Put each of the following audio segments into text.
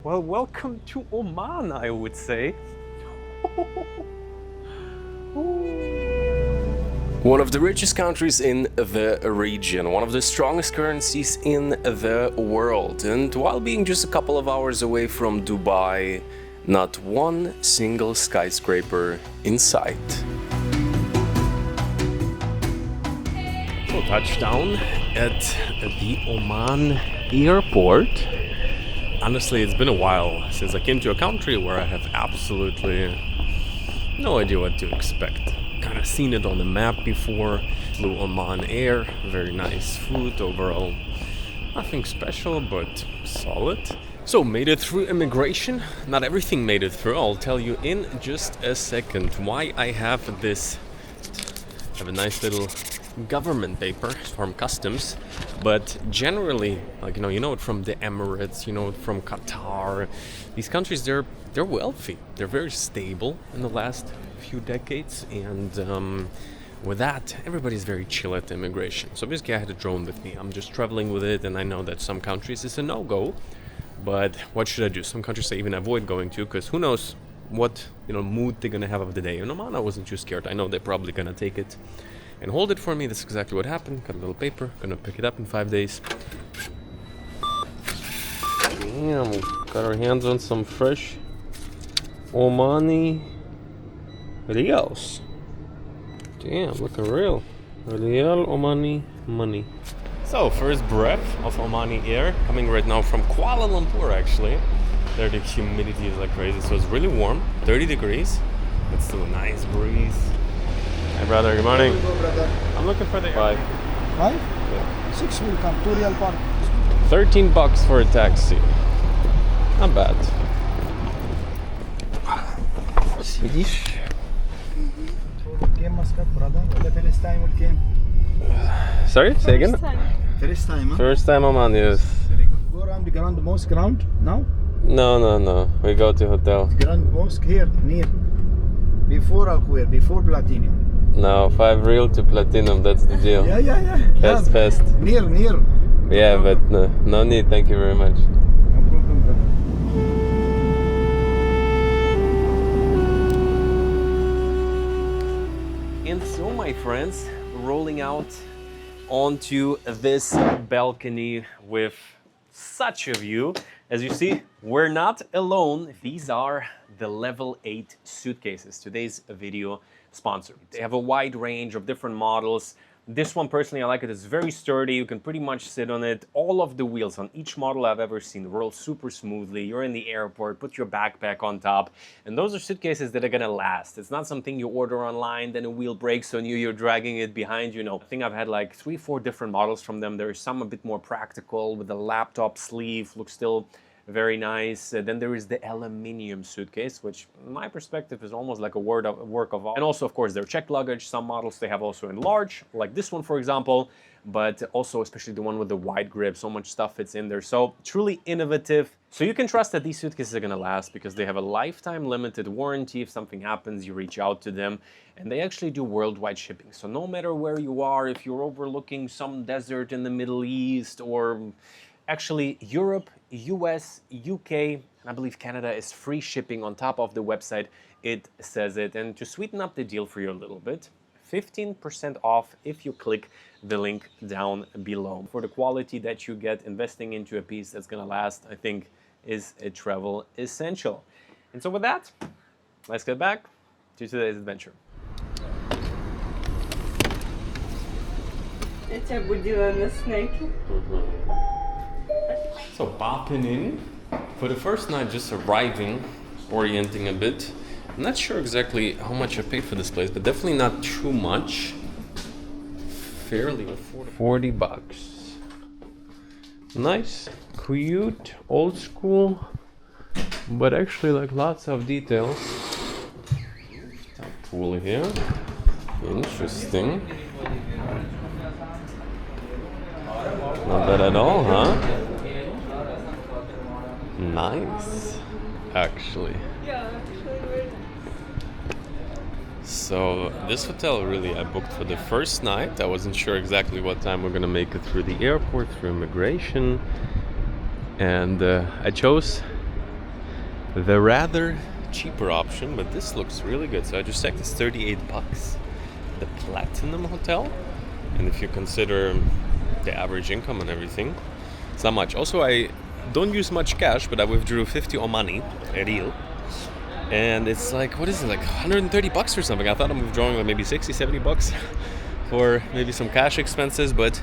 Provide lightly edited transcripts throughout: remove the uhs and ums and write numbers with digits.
Well, welcome to Oman, I would say. One of the richest countries in the region, one of the strongest currencies in the world, and while being just a couple of hours away from Dubai, not one single skyscraper in sight. So touchdown at the Oman airport. Honestly, it's been a while since I came to a country where I have absolutely no idea what to expect. Kind of seen it on the map before, flew Oman Air, very nice food overall. Nothing special, but solid. So, made it through immigration. Not everything made it through. I'll tell you in just a second why I have this. I have a nice little government paper from customs, but generally, like you know it from the Emirates, you know it from Qatar. These countries, they're wealthy, they're very stable in the last few decades, and with that, everybody's very chill at immigration. So basically, I had a drone with me. I'm just traveling with it, and I know that some countries it's a no-go, but what should I do? Some countries I even avoid going to, because who knows what mood they're gonna have of the day. In Oman, I wasn't too scared. I know they're probably gonna take it and hold it for me. This is exactly what happened. Got a little paper, gonna pick it up in 5 days. Damn, got our hands on some fresh Omani Rials. Damn, looking real. Rial Omani money. So, first breath of Omani air, coming right now from Kuala Lumpur actually. There the humidity is like crazy, so it's really warm, 30 degrees, but still a nice breeze. Hey brother, good morning. Go, brother. I'm looking for the Five? Yeah. 6 will come. 2 Real Park. $13 for a taxi. Not bad. Swedish. Came Muscat, brother. The first time it came. Sorry, say again? First time, huh? First time Oman, yes. Very good. Go around the Grand Mosque ground now. No. We go to hotel. Grand Mosque here, near. Before Al-Khuir, before Platinum. No, 5 real to platinum, that's the deal. Yeah. Fast. Near. Yeah, but no need, thank you very much. No problem, brother. And so, my friends, rolling out onto this balcony with such a view. As you see, we're not alone. These are the level 8 suitcases, today's video sponsor. They have a wide range of different models. This one personally, I like it. It's very sturdy. You can pretty much sit on it. All of the wheels on each model I've ever seen roll super smoothly. You're in the airport, put your backpack on top, and those are suitcases that are gonna last. It's not something you order online, then a wheel breaks on you, you're dragging it behind you. No, I think I've had like 3-4 different models from them. There's some a bit more practical with a laptop sleeve, looks still very nice. Then there is the aluminium suitcase, which in my perspective is almost like a work of art. And also, of course, their checked luggage. Some models they have also in large, like this one, for example, but also especially the one with the wide grip. So much stuff fits in there. So truly innovative. So you can trust that these suitcases are gonna last because they have a lifetime limited warranty. If something happens, you reach out to them, and they actually do worldwide shipping. So no matter where you are, if you're overlooking some desert in the Middle East or actually Europe, US, UK, and I believe Canada is free shipping on top of the website. It says it. And to sweeten up the deal for you a little bit, 15% off if you click the link down below. For the quality that you get investing into a piece that's gonna last, I think is a travel essential. And so with that, let's get back to today's adventure. Я будила на snake. So bopping in for the first night, just arriving, orienting a bit. I'm not sure exactly how much I paid for this place, but definitely not too much. Fairly affordable. $40. Nice, cute, old school, but actually like lots of details. Pool here, interesting. Not bad at all, huh? Nice, actually. Yeah, actually. So this hotel really I booked for the first night. I wasn't sure exactly what time we're gonna make it through the airport, through immigration, and I chose the rather cheaper option, but this looks really good. So I just checked, it's 38 bucks. The Platinum Hotel, and if you consider the average income and everything, it's not much. Also, I don't use much cash, but I withdrew 50 Omani, real. And it's like, what is it, like 130 bucks or something? I thought I'm withdrawing like maybe 60, 70 bucks for maybe some cash expenses, but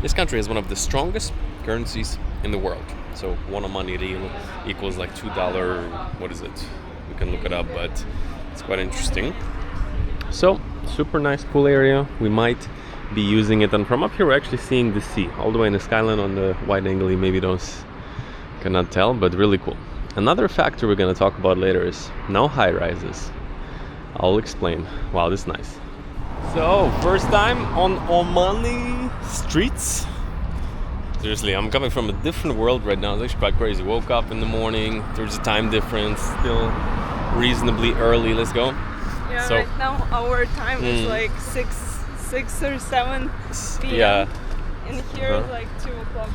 this country is one of the strongest currencies in the world. So 1 Omani real equals like $2, what is it? We can look it up, but it's quite interesting. So, super nice pool area. We might be using it, and from up here we're actually seeing the sea all the way in the skyline. On the wide angle you maybe cannot tell, but really cool. Another factor we're going to talk about later is no high rises. I'll explain. Wow, this is nice. So, first time on Omani streets. Seriously, I'm coming from a different world right now. It's actually quite crazy. Woke up in the morning, there's a time difference, still reasonably early. Let's go. Yeah, So, right now our time is like 6 or 7 p.m. Yeah. And here it's like 2 o'clock.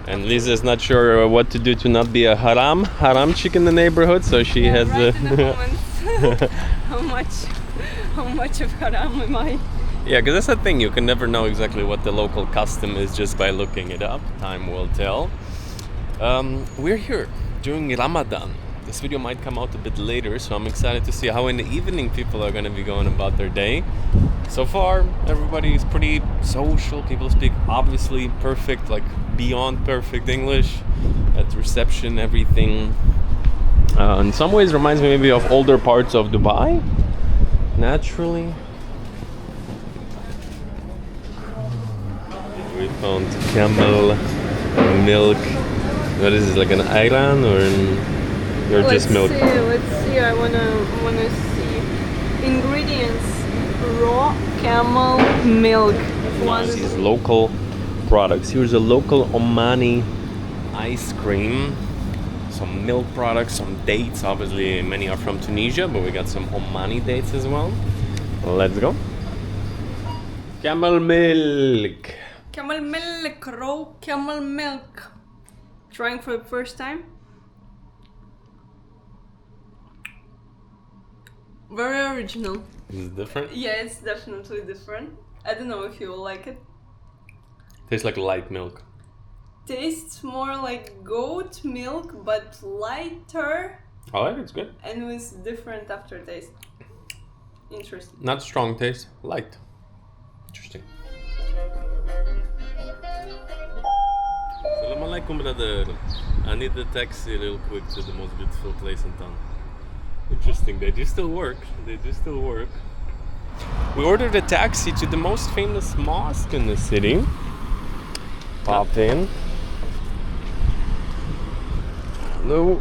And Lisa's not sure what to do to not be a haram chick in the neighborhood, so she has right in the moment. how much of haram am I? Yeah, because that's the thing, you can never know exactly what the local custom is just by looking it up. Time will tell. We're here during Ramadan. This video might come out a bit later, so I'm excited to see how in the evening people are going to be going about their day. So far, everybody is pretty social. People speak obviously perfect, like beyond perfect English. At reception, everything. In some ways reminds me maybe of older parts of Dubai. Naturally. We found camel milk. What is this, like an ayran or just milk? Let's see. I wanna see ingredients. Raw camel milk. These local products. Here's a local Omani ice cream. Some milk products, some dates. Obviously, many are from Tunisia, but we got some Omani dates as well. Let's go. Camel milk. Camel milk, raw camel milk. Trying for the first time. Very original. Is it different? Yeah, it's definitely different. I don't know if you will like it. Tastes like light milk. Tastes more like goat milk, but lighter I like it, it's good. and with different aftertaste. Interesting. Not strong taste, light. Interesting. Assalamu alaikum, brother. I need the taxi real quick to the most beautiful place in town. Interesting, they do still work. We ordered a taxi to the most famous mosque in the city. Pop in. Hello.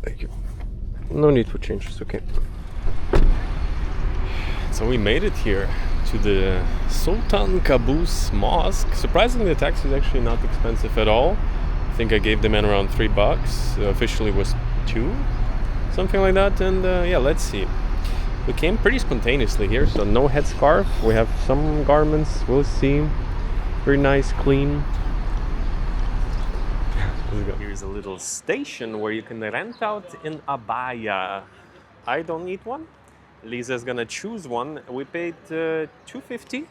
Thank you. No need for change, it's okay. So we made it here to the Sultan Qaboos Mosque. Surprisingly, the taxi is actually not expensive at all. I think I gave the man around $3. Officially was $2, something like that. And yeah, let's see. We came pretty spontaneously here, so no headscarf. We have some garments, we'll see. Very nice, clean. Here's a little station where you can rent out an abaya. I don't need one. Lisa's gonna choose one. We paid 250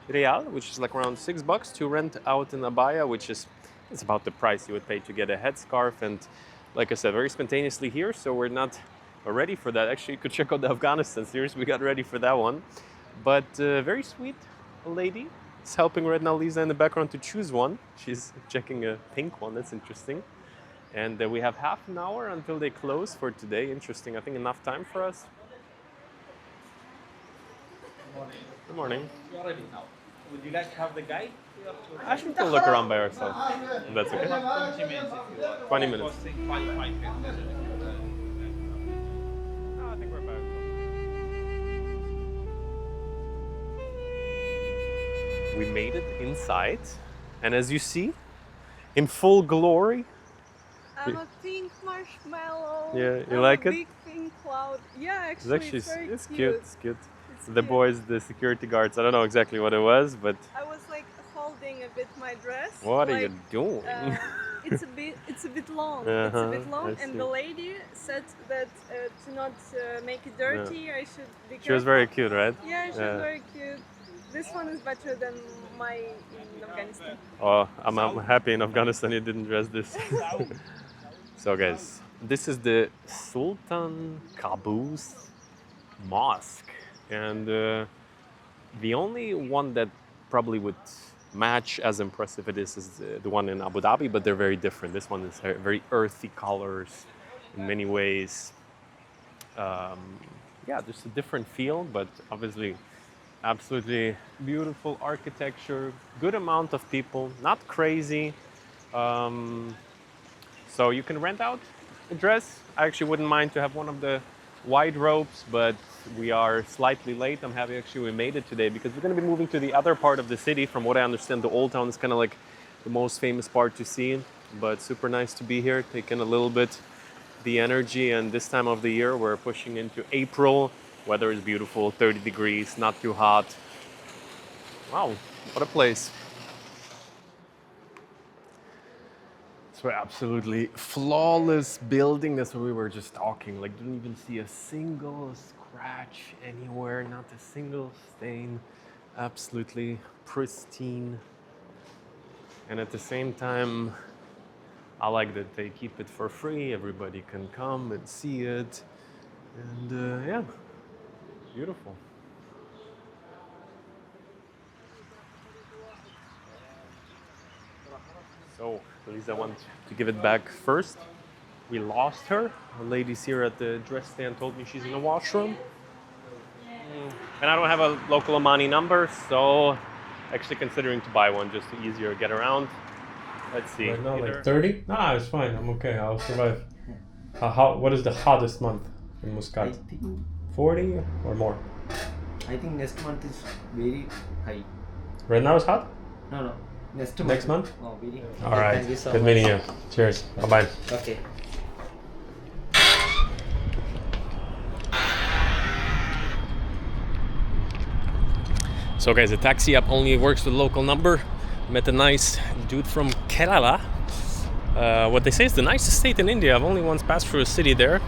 real, which is like around $6 to rent out an abaya, which is it's about the price you would pay to get a headscarf. And like I said, very spontaneously here, so we're not ready for that. Actually, you could check out the Afghanistan series. We got ready for that one. But very sweet lady is helping right now Lisa in the background to choose one. She's checking a pink one. That's interesting. And we have half an hour until they close for today. Interesting. I think enough time for us. Good morning. You're ready now. Would you like to have the guide? I think we'll look around by ourselves. If that's okay. 20 minutes if you want. 20 minutes. Costing 550. No, I think we're by ourselves. We made it inside, and as you see, in full glory. I'm a pink marshmallow. Yeah, you I'm like a it? Big pink cloud. Yeah, It's actually, actually it's very it's cute. cute. It's cute. It's The cute. boys, the security guards. I don't know exactly what it was, but I was like a whole day adjusting a bit my dress. What are like, you doing? it's a bit long. It's a Uh-huh, bit long, I and see. the lady said that to not make it dirty, I should be careful. She was very cute, right? Yeah, she was very cute. This one is better than my in Afghanistan. Oh, I'm happy in Afghanistan you didn't dress this. So guys, this is the Sultan Qaboos Mosque, and the only one that probably would match as impressive it is the one in Abu Dhabi, but they're very different. This one is very earthy colors in many ways. Yeah, just a different feel, but obviously absolutely beautiful architecture, good amount of people, not crazy. So you can rent out a dress. I actually wouldn't mind to have one of the wide robes, but we are slightly late. I'm happy actually we made it today because we're going to be moving to the other part of the city. From what I understand, the Old Town is kind of like the most famous part to see, but super nice to be here, taking a little bit the energy. And this time of the year, we're pushing into April. Weather is beautiful, 30 degrees, not too hot. Wow, what a place. So absolutely flawless building. That's what we were just talking. Like, didn't even see a single scratch anywhere, not a single stain. Absolutely pristine. And at the same time, I like that they keep it for free. Everybody can come and see it. And yeah, beautiful. So, Lisa wants to give it back first. We lost her. The ladies here at the dress stand told me she's in the washroom. And I don't have a local Omani number, so actually considering to buy one just to easier get around. Let's see. Right now, like 30? Nah, it's fine. I'm okay. I'll survive. What is the hottest month in I Muscat? think 40 or more? I think next month is very high. Right now it's hot? No. Next month? Oh, very. All right. Thank you so Good much. meeting you. Cheers. Bye-bye. Okay. So guys, the taxi app only works with local number. Met a nice dude from Kerala. What they say is the nicest state in India. I've only once passed through a city there.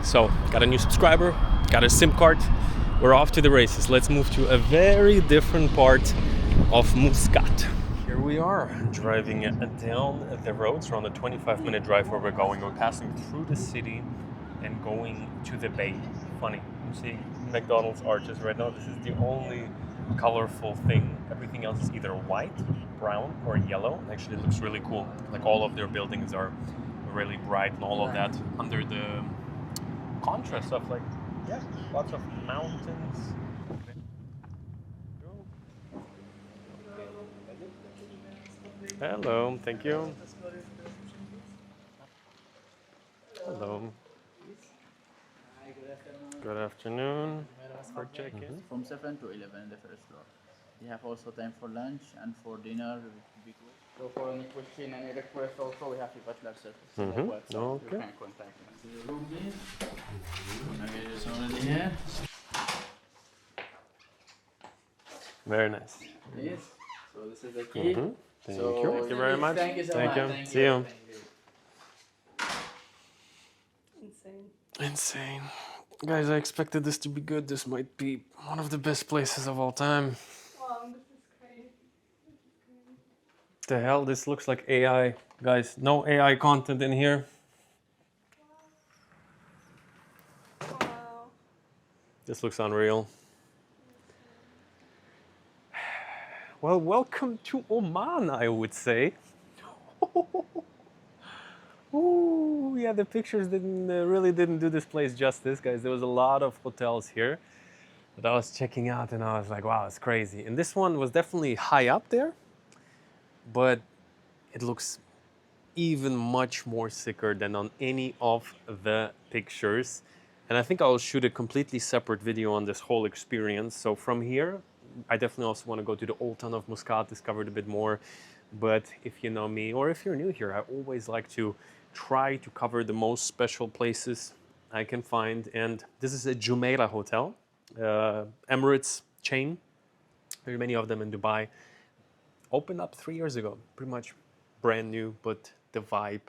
So, got a new subscriber, got a SIM card. We're off to the races. Let's move to a very different part of Muscat. Here we are, driving down the roads. We're on a 25-minute drive where we're going. We're passing through the city and going to the bay. Funny, you see McDonald's arches right now. This is the only colorful thing. Everything else is either white, brown, or yellow. Actually, it looks really cool. Like all of their buildings are really bright and all of that under the contrast of like, yeah, lots of mountains. Hello, thank you. Hello. Good afternoon. For check-in. From 7 to 11 in the first floor. We have also time for lunch and for dinner. So for any question, any request also, we have a butler service. Mhm. Like WhatsApp, Okay. you can contact us. The room here. Okay, it's already here. Very nice. Yes. So this is the key. Mhm. Thank So, you. Thank you very much. Thank you so Thank much. you. Thank See you. Thank you. Insane. Insane. Guys, I expected this to be good. This might be one of the best places of all time. Wow, this is crazy. The hell, this looks like AI. Guys, no AI content in here. Wow. This looks unreal. Well, welcome to Oman, I would say. Ooh, yeah, the pictures really didn't do this place justice, guys. There was a lot of hotels here that I was checking out, and I was like, wow, it's crazy. And this one was definitely high up there, but it looks even much more sicker than on any of the pictures. And I think I'll shoot a completely separate video on this whole experience. So from here, I definitely also want to go to the Old Town of Muscat, discover it a bit more. But if you know me, or if you're new here, I always like to try to cover the most special places I can find. And this is a Jumeirah hotel, Emirates chain. Very many of them in Dubai. Opened up 3 years ago, pretty much brand new, but the vibe,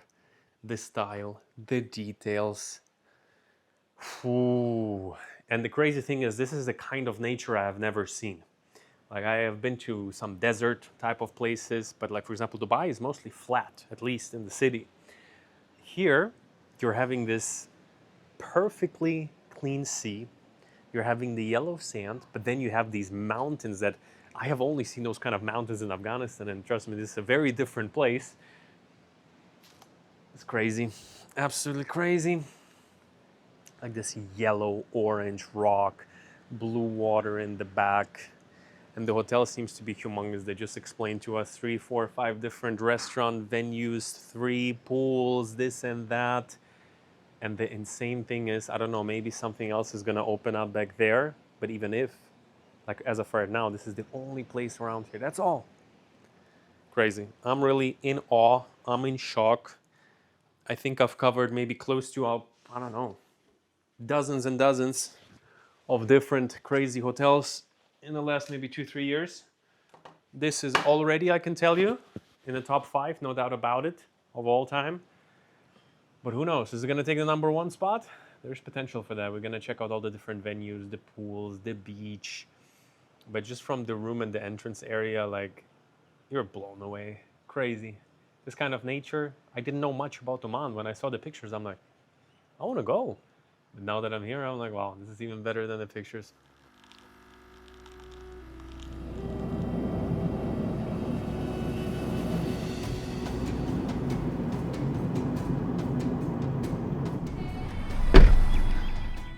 the style, the details. Ooh. And the crazy thing is, this is the kind of nature I have never seen. Like, I have been to some desert type of places, but like, for example, Dubai is mostly flat, at least in the city. Here, you're having this perfectly clean sea. You're having the yellow sand, but then you have these mountains that I have only seen those kind of mountains in Afghanistan, and trust me, this is a very different place. It's crazy, absolutely crazy. Like this yellow, orange rock, blue water in the back. And the hotel seems to be humongous. They just explained to us 3, 4, 5 different restaurant venues, 3 pools, this and that. And the insane thing is, I don't know, maybe something else is gonna open up back there. But even if, like as of right now, this is the only place around here. That's all. Crazy. I'm really in awe. I'm in shock. I think I've covered maybe close to, I don't know, dozens and dozens of different crazy hotels in the last maybe 2-3 years. This is already, I can tell you, in the top 5, no doubt about it, of all time. But who knows? Is it going to take the number 1 spot? There's potential for that. We're going to check out all the different venues, the pools, the beach. But just from the room and the entrance area, like, you're blown away. Crazy. This kind of nature, I didn't know much about Oman. When I saw the pictures, I'm like, I want to go. But now that I'm here, I'm like, wow, this is even better than the pictures.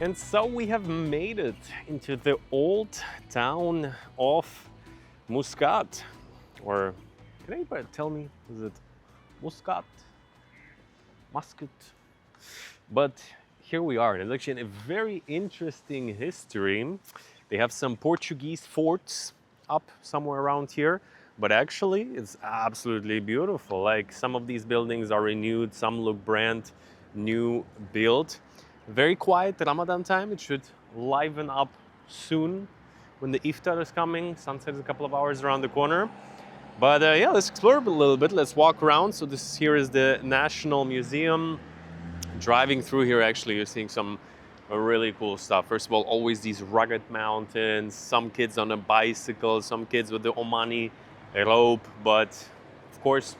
And so we have made it into the old town of Muscat. Or can anybody tell me, is it Muscat? Muscat? But here we are. It's actually a very interesting history. They have some Portuguese forts up somewhere around here, but actually it's absolutely beautiful. Like, some of these buildings are renewed, some look brand new built. Very quiet Ramadan time. It should liven up soon when the iftar is coming. Sunset is a couple of hours around the corner. But yeah, let's explore a little bit. Let's walk around. So here is the National Museum. Driving through here, actually, you're seeing some really cool stuff. First of all, always these rugged mountains, some kids on a bicycle, some kids with the Omani rope. But of course,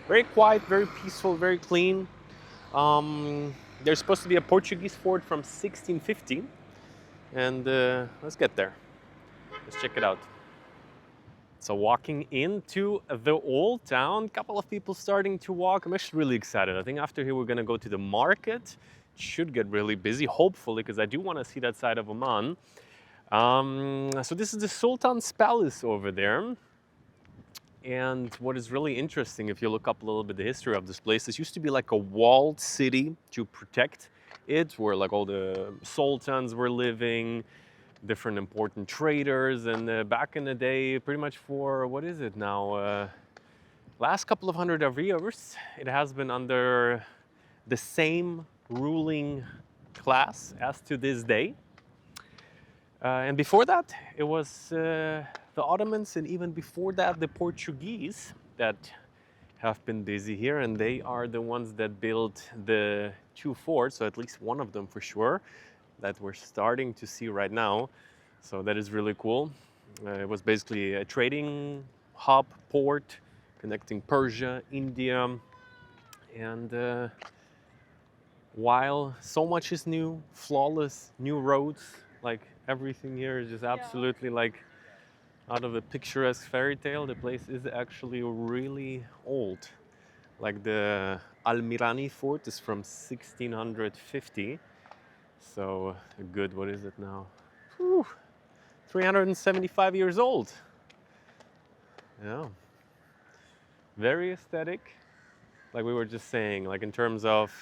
very quiet, very peaceful, very clean. There's supposed to be a Portuguese fort from 1650, and let's get there. Let's check it out. So walking into the old town, couple of people starting to walk. I'm actually really excited. I think after here we're gonna go to the market. It should get really busy, hopefully, because I do want to see that side of Oman. So this is the Sultan's palace over there. And what is really interesting, if you look up a little bit the history of this place, this used to be like a walled city to protect it, where like all the sultans were living, different important traders, and back in the day, pretty much for, what is it now, last couple of hundred of years, it has been under the same ruling class as to this day. And before that, it was the Ottomans, and even before that, the Portuguese that have been busy here, and they are the ones that built the 2 forts, so at least one of them for sure, that we're starting to see right now. So that is really cool. It was basically a trading hub, port, connecting Persia, India, and while so much is new, flawless, new roads, like everything here is just absolutely like out of a picturesque fairy tale. The place is actually really old. Like the Almirani fort is from 1650. So a good, what is it now? Whew, 375 years old. Yeah. Very aesthetic. Like we were just saying, like in terms of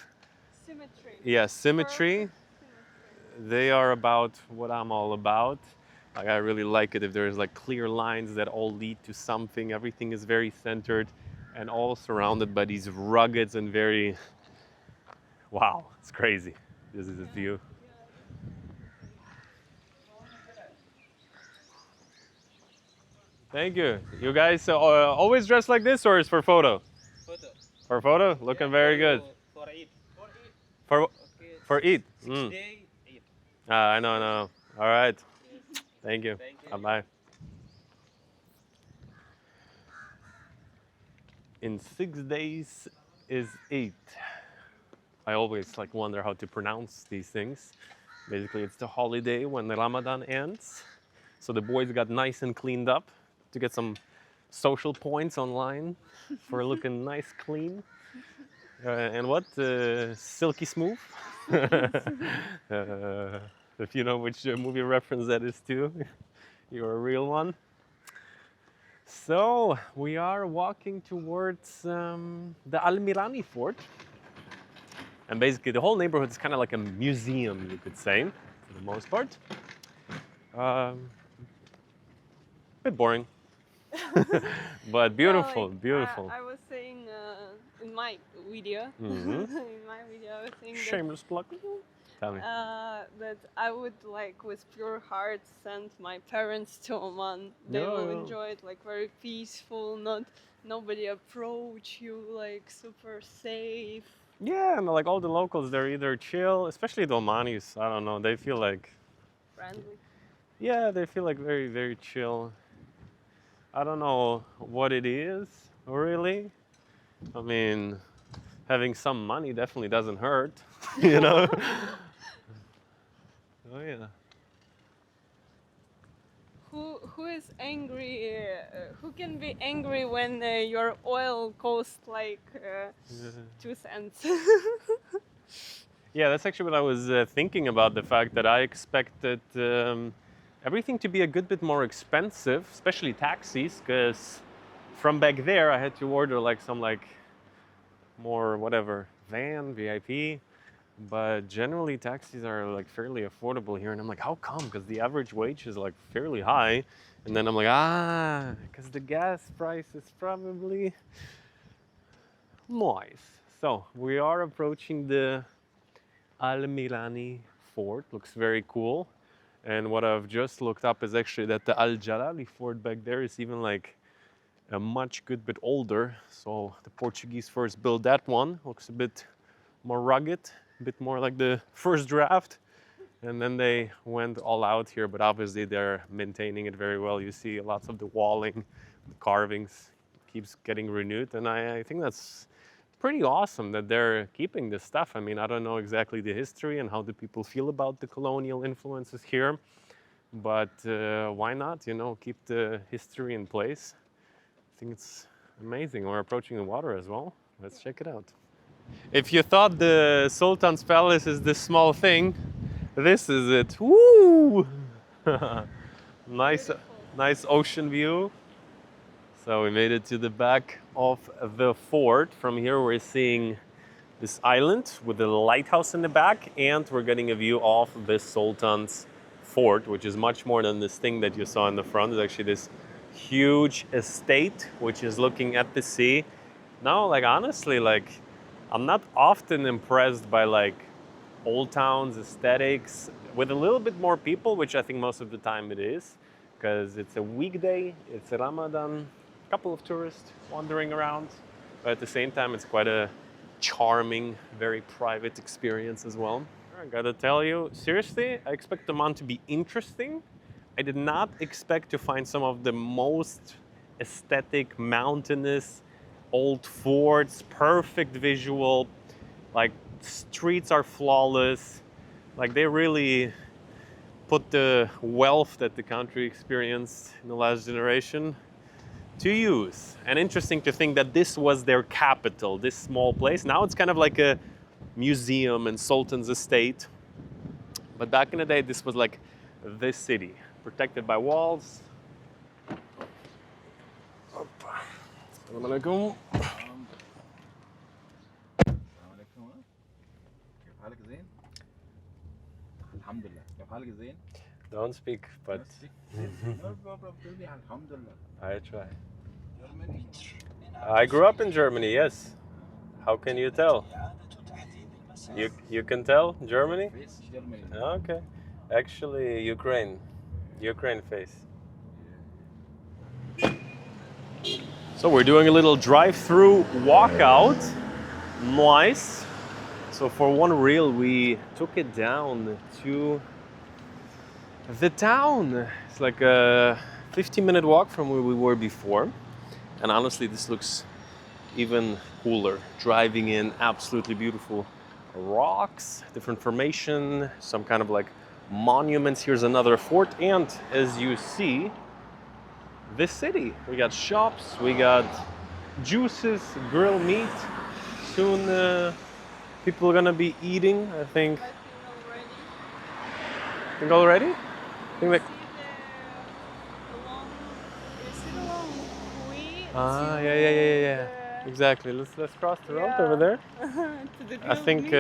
Symmetry. yeah, symmetry. Perfect symmetry. They are about what I'm all about. Like I really like it if there's like clear lines that all lead to something. Everything is very centered and all surrounded by these ruggeds and very, wow, it's crazy. This is a view. Thank you. You guys always dress like this, or is for photo? Photo. For photo? Looking very good. For Eid. For for Eid. Day Eid. I know, I know. All right. Thank you. Thank you. Bye bye. In 6 days is Eid. I always like wonder how to pronounce these things. Basically, it's the holiday when the Ramadan ends. So the boys got nice and cleaned up to get some social points online for looking nice, clean. And what? Silky smooth? If you know which movie reference that is to, you're a real one. So we are walking towards the Al-Mirani fort. And basically the whole neighborhood is kind of like a museum, you could say, for the most part. Bit boring. But beautiful, beautiful. I was saying in my video, Mhm. in my video, I was saying Shameless plug. Tell me. that I would like with pure heart send my parents to Oman. They will No. enjoy it, like very peaceful, nobody approach you, like super safe. Yeah, and like all the locals, they're either chill, especially the Omanis. I don't know. They feel like, Friendly. yeah, they feel like very, very chill. I don't know what it is, really. I mean, having some money definitely doesn't hurt, you know? Oh, yeah. Who is angry? Who can be angry when your oil costs like 2 cents? Yeah, that's actually what I was thinking about, the fact that I expected everything to be a good bit more expensive, especially taxis, because from back there I had to order like some like more whatever, van, VIP, but generally taxis are like fairly affordable here, and I'm like, how come? Because the average wage is like fairly high, and then I'm like, because the gas price is probably nice. So we are approaching the Al-Mirani fort. Looks very cool. And what I've just looked up is actually that the Al-Jalali fort back there is even like a much good bit older. So the Portuguese first built that one. Looks a bit more rugged, a bit more like the first draft. And then they went all out here, but obviously they're maintaining it very well. You see lots of the walling, the carvings keeps getting renewed. And I think that's pretty awesome that they're keeping this stuff. I mean, I don't know exactly the history and how the people feel about the colonial influences here, but why not, you know, keep the history in place? I think it's amazing. We're approaching the water as well. Let's check it out. If you thought the Sultan's Palace is this small thing, this is it. Woo! Nice ocean view. So we made it to the back of the fort. From here we're seeing this island with the lighthouse in the back, and we're getting a view of the Sultan's fort, which is much more than this thing that you saw in the front. It's actually this huge estate which is looking at the sea. Now, like honestly, like I'm not often impressed by like old towns aesthetics with a little bit more people, which I think most of the time it is, because it's a weekday, it's a Ramadan, a couple of tourists wandering around, but at the same time it's quite a charming, very private experience as well. I gotta tell you, seriously, I expect Oman to be interesting. I did not expect to find some of the most aesthetic, mountainous, old forts, perfect visual, like streets are flawless. Like they really put the wealth that the country experienced in the last generation to use. And interesting to think that this was their capital, this small place. Now it's kind of like a museum and Sultan's estate. But back in the day, this was like this city, protected by walls. Assalamu alaikum. Don't speak, but I try. I grew up in Germany, yes. How can you tell? You can tell Germany? Okay. Actually, Ukraine face. So we're doing a little drive-through walkout. Nice. So for one reel, we took it down to the town. It's like a 15-minute walk from where we were before. And honestly, this looks even cooler. Driving in, absolutely beautiful rocks, different formation, some kind of like monuments. Here's another fort. And as you see, this city. We got shops, we got juices, grilled meat. Soon people are gonna be eating, I think. Think already? Think like... Yeah. Exactly. Let's cross the road over there. I think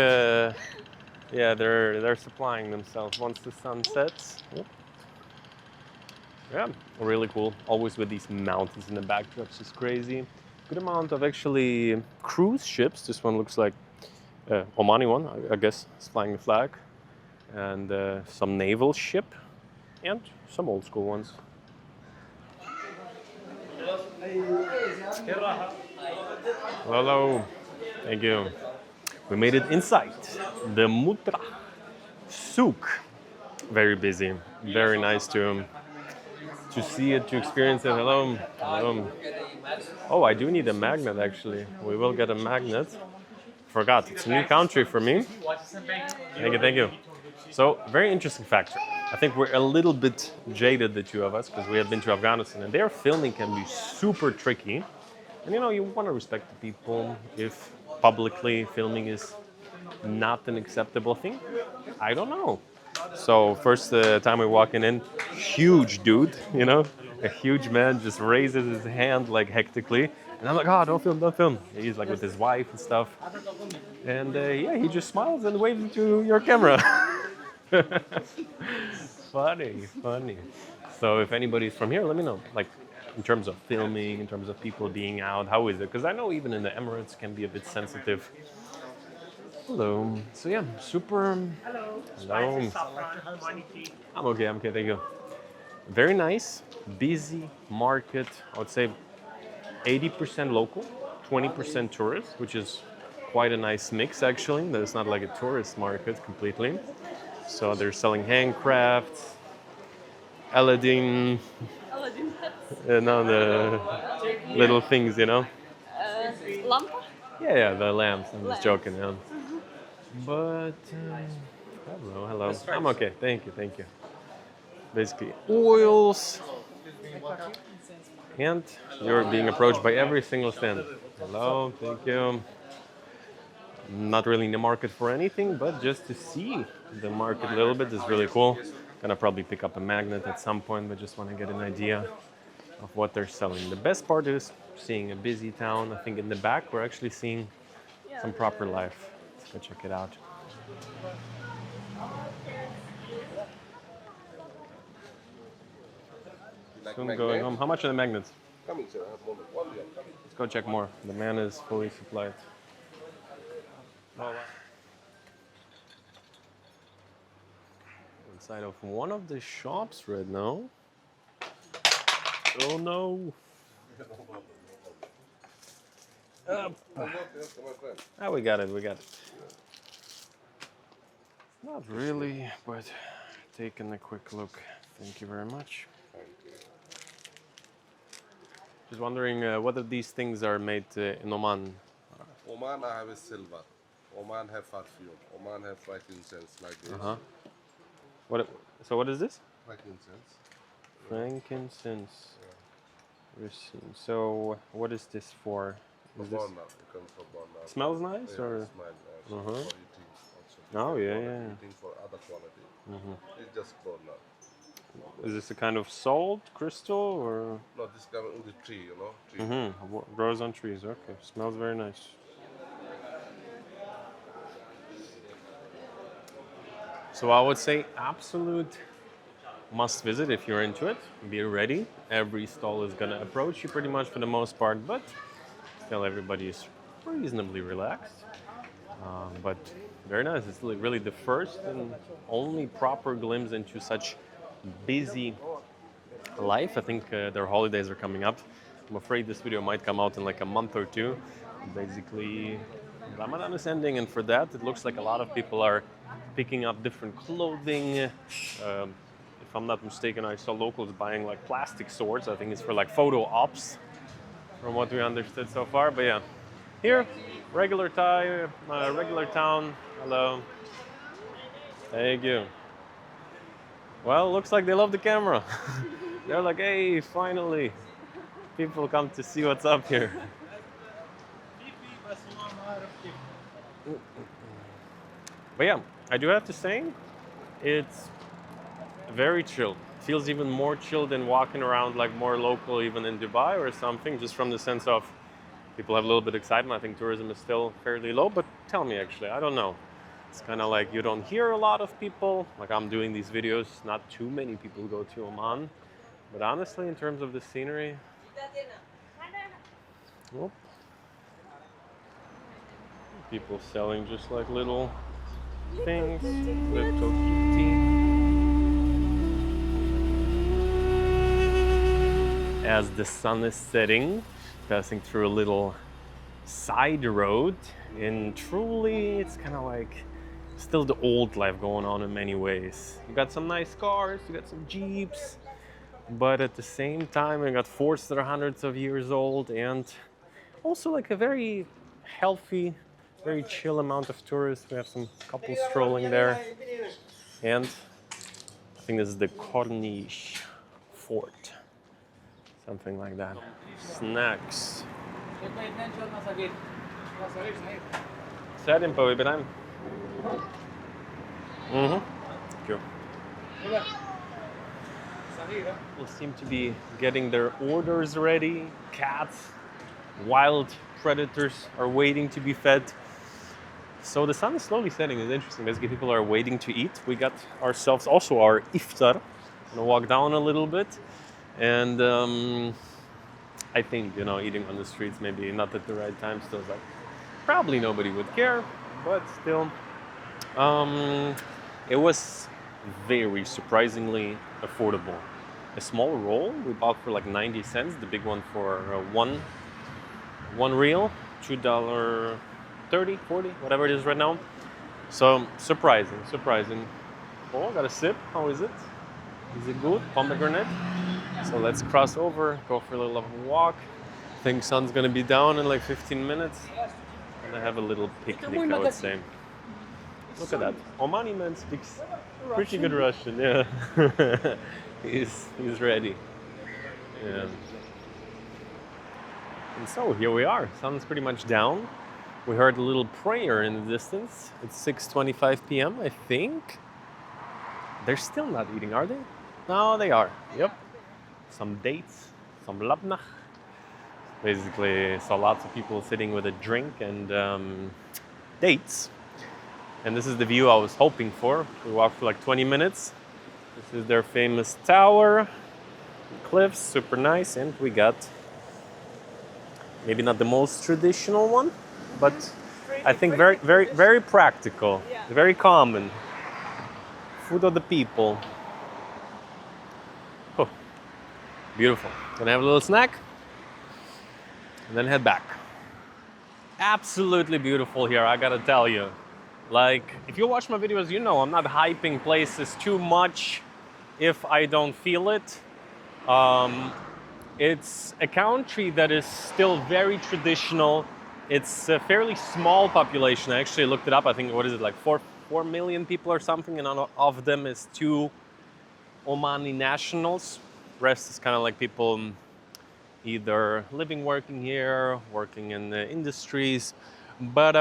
yeah, they're supplying themselves once the sun sets. Yep. Yeah, really cool. Always with these mountains in the backdrop, it's just crazy. Good amount of actually cruise ships. This one looks like Omani one, I guess, it's flying the flag, and some naval ship, and some old school ones. Hello, thank you. We made it inside the Mutrah souk. Very busy, very nice to see it, to experience it. Hello, hello. Oh, I do need a magnet actually. We will get a magnet. Forgot, it's a new country for me. Thank you. So, very interesting factor. I think we're a little bit jaded, the two of us, because we have been to Afghanistan, and their filming can be super tricky. And you know, you want to respect the people. If publicly filming is not an acceptable thing, I don't know. So first time we're walking in, huge dude, you know, a huge man just raises his hand like hectically, and I'm like, oh, don't film. He's like with his wife and stuff, and yeah, he just smiles and waves into your camera. Funny. So if anybody's from here, let me know. Like in terms of filming, in terms of people being out, how is it? Because I know even in the Emirates can be a bit sensitive. Hello. So yeah, super. Hello. I'm okay, thank you. Very nice, busy market. I would say 80% local, 20% tourist, which is quite a nice mix actually. It's not like a tourist market completely. So they're selling handcrafts, Aladdin, no, the little things, you know. Lamp? Yeah, the lamps. I'm just joking, yeah. But hello. I'm okay. Thank you. Basically, oils, and you're being approached by every single stand. Hello, thank you. Not really in the market for anything, but just to see the market a little bit is really cool. Gonna probably pick up a magnet at some point, but just want to get an idea of what they're selling. The best part is seeing a busy town. I think in the back we're actually seeing some proper life. Let's go check it out. Soon going home. How much are the magnets? Coming, sir. Let's go check more. The man is fully supplied. Inside of one of the shops right now. Oh no! We got it. Not really, but taking a quick look. Thank you very much. Just wondering whether these things are made in Oman. Oman, I have a silver. Oman have perfume. Oman have frankincense like this. So what is this? Frankincense. Frankincense. So what is this for? Is this... Burner. It comes for burner. Smells nice, Yeah, or? it smells nice. Uh-huh. For eating also. Oh, yeah, For yeah. Eating for other quality. It's just burner. Is this a kind of salt crystal or? No, this comes in the tree, you know. Tree. Grows on trees. Okay, smells very nice. So I would say absolute must visit if you're into it. Be ready. Every stall is gonna approach you pretty much for the most part, but still everybody is reasonably relaxed. But very nice. It's really the first and only proper glimpse into such busy life. I think their holidays are coming up. I'm afraid this video might come out in like a month or two. Basically, Ramadan is ending, and for that, it looks like a lot of people are picking up different clothing. If I'm not mistaken, I saw locals buying like plastic swords. I think it's for like photo ops, from what we understood so far. But yeah, here, regular town. Hello. Thank you. Well, looks like they love the camera. They're like, hey, finally, people come to see what's up here. But yeah, I do have to say, it's very chill. Feels even more chill than walking around like more local, even in Dubai or something, just from the sense of people have a little bit of excitement. I think tourism is still fairly low, but tell me actually, I don't know. It's kind of like you don't hear a lot of people. Like I'm doing these videos, not too many people go to Oman. But honestly, in terms of the scenery, oh, people selling just like little things, little cutie. As the sun is setting, passing through a little side road, and truly it's kind of like still the old life going on in many ways. You got some nice cars, you got some Jeeps, but at the same time you got forts that are hundreds of years old, and also like a very healthy, very chill amount of tourists. We have some couples strolling there, and I think this is the Corniche Fort, something like that. Snacks. Сядем, повыбираем. Thank you. People seem to be getting their orders ready. Cats, wild predators are waiting to be fed. So the sun is slowly setting. It's interesting. Basically, people are waiting to eat. We got ourselves also our iftar. I'm gonna walk down a little bit, and I think, you know, eating on the streets maybe not at the right time. Still, like probably nobody would care, but still, it was very surprisingly affordable. A small roll we bought for like 90 cents. The big one for one real, $2.30, 40, whatever it is right now. So surprising. Oh, got a sip. How is it? Is it good? Pomegranate. So let's cross over, go for a little walk. I think sun's gonna be down in like 15 minutes. And I have a little picnic, I would say. Look at that. Omani man speaks pretty good Russian, yeah. he's ready. Yeah. And so here we are. Sun's pretty much down. We heard a little prayer in the distance. It's 6:25 p.m. I think. They're still not eating, are they? No, they are. Yep. Some dates, some labnach. Basically, saw lots of people sitting with a drink and dates. And this is the view I was hoping for. We walked for like 20 minutes. This is their famous tower, cliffs, super nice, and we got maybe not the most traditional one, but I think very practical, very common. Food of the people. Oh, beautiful. Gonna have a little snack and then head back. Absolutely beautiful here, I gotta tell you. Like, if you watch my videos, you know I'm not hyping places too much if I don't feel it. It's a country that is still very traditional. It's a fairly small population. I actually looked it up. I think, what is it, like 4 million people or something, and of them is 2 Omani nationals. Rest is kind of like people either living, working here, working in the industries. But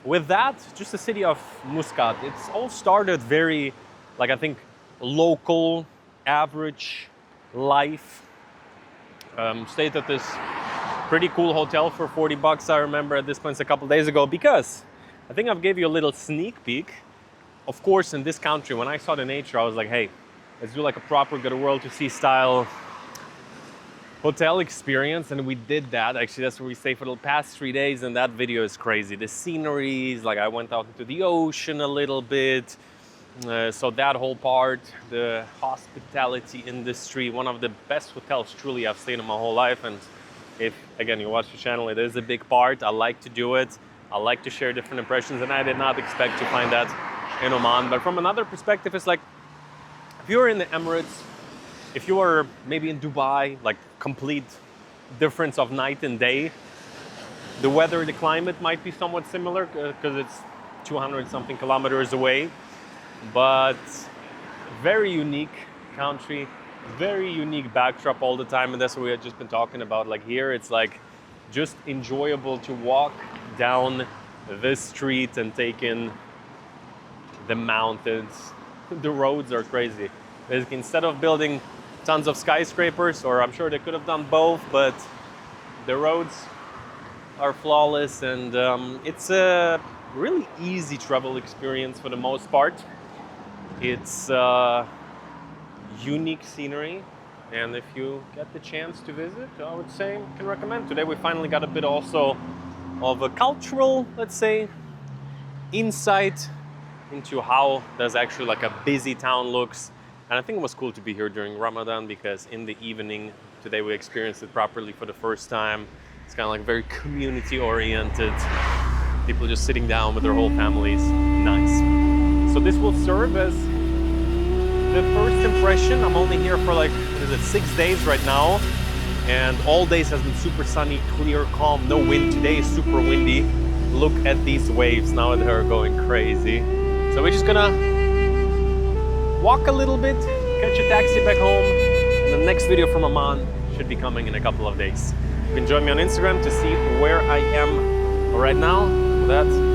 with that, just the city of Muscat, it's all started very, like, I think, local, average life. Stayed at this pretty cool hotel for 40 bucks, I remember at this point a couple days ago, because I think I've gave you a little sneak peek. Of course, in this country, when I saw the nature, I was like, hey, let's do like a proper Get a World to See style hotel experience, and we did that. Actually, that's where we stayed for the past 3 days, and that video is crazy. The sceneries, like I went out into the ocean a little bit. So that whole part, the hospitality industry, one of the best hotels truly I've stayed in my whole life, and If, again, you watch the channel, it is a big part. I like to do it. I like to share different impressions, and I did not expect to find that in Oman. But from another perspective, it's like, if you're in the Emirates, if you are maybe in Dubai, like complete difference of night and day, the weather, the climate might be somewhat similar because it's 200 something kilometers away, but very unique country, very unique backdrop all the time, and that's what we had just been talking about. Like here, it's like just enjoyable to walk down this street and take in the mountains. The roads are crazy. Basically, instead of building tons of skyscrapers, or I'm sure they could have done both, but the roads are flawless, and it's a really easy travel experience for the most part. It's unique scenery, and if you get the chance to visit, I would say I can recommend. Today we finally got a bit also of a cultural, let's say, insight into how does actually like a busy town looks. And I think it was cool to be here during Ramadan, because in the evening today we experienced it properly for the first time. It's kind of like very community oriented, people just sitting down with their whole families. Nice. So this will serve as the first impression. I'm only here for like, what is it, 6 days right now, and all days has been super sunny, clear, calm, no wind. Today is super windy. Look at these waves now, they're going crazy. So we're just gonna walk a little bit, catch a taxi back home, and the next video from Oman should be coming in a couple of days. You can join me on Instagram to see where I am right now. With that,